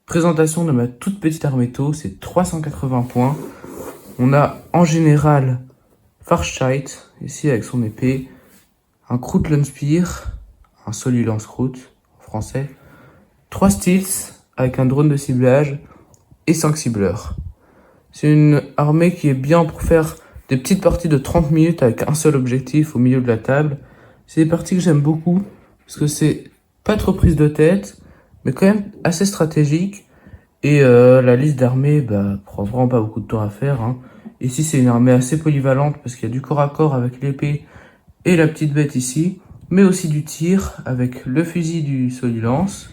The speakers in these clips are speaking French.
Présentation de ma toute petite arméto, c'est 380 points. On a en général Farsight, ici avec son épée, un Krautlenspeer, un Solulance Kraut en français, 3 Steels avec un drone de ciblage et 5 cibleurs. C'est une armée qui est bien pour faire des petites parties de 30 minutes avec un seul objectif au milieu de la table. C'est des parties que j'aime beaucoup parce que c'est pas trop prise de tête, mais quand même assez stratégique. Et la liste d'armées prend vraiment pas beaucoup de temps à faire, hein. Ici, c'est une armée assez polyvalente parce qu'il y a du corps à corps avec l'épée et la petite bête ici, mais aussi du tir avec le fusil du Solilance,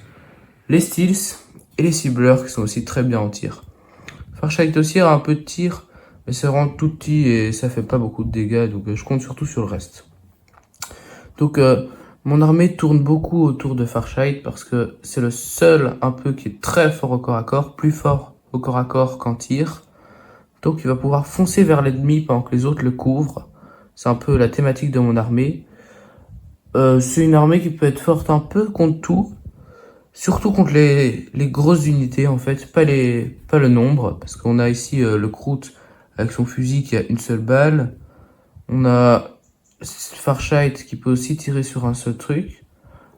les Steels et les cibleurs qui sont aussi très bien en tir. Farsight aussi a un peu de tir, mais c'est vraiment tout petit et ça fait pas beaucoup de dégâts, donc je compte surtout sur le reste. Donc mon armée tourne beaucoup autour de Farsight parce que c'est le seul un peu qui est très fort au corps à corps, plus fort au corps à corps qu'en tir. Donc il va pouvoir foncer vers l'ennemi pendant que les autres le couvrent. C'est un peu la thématique de mon armée. C'est une armée qui peut être forte un peu contre tout, surtout contre les grosses unités en fait, pas le nombre, parce qu'on a ici le Kraut avec son fusil qui a une seule balle. On a Farsight qui peut aussi tirer sur un seul truc.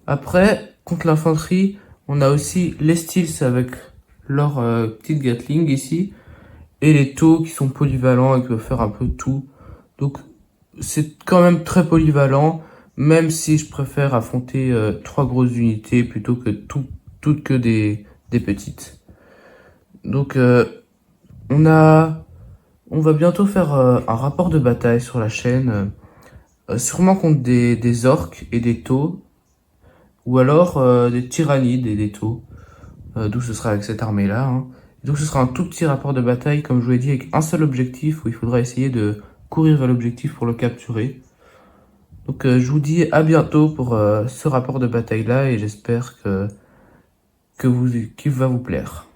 Après, contre l'infanterie, on a aussi les Steels avec leur petite Gatling ici, et les taux qui sont polyvalents et qui peuvent faire un peu tout. Donc c'est quand même très polyvalent, même si je préfère affronter 3 grosses unités plutôt que toutes que des petites. Donc on va bientôt faire un rapport de bataille sur la chaîne, sûrement contre des orques et des taux, ou alors des tyrannides et des taux, d'où ce sera avec cette armée-là, hein. Donc ce sera un tout petit rapport de bataille, comme je vous l'ai dit, avec un seul objectif, où il faudra essayer de courir vers l'objectif pour le capturer. Donc je vous dis à bientôt pour ce rapport de bataille-là, et j'espère qu'il va vous plaire.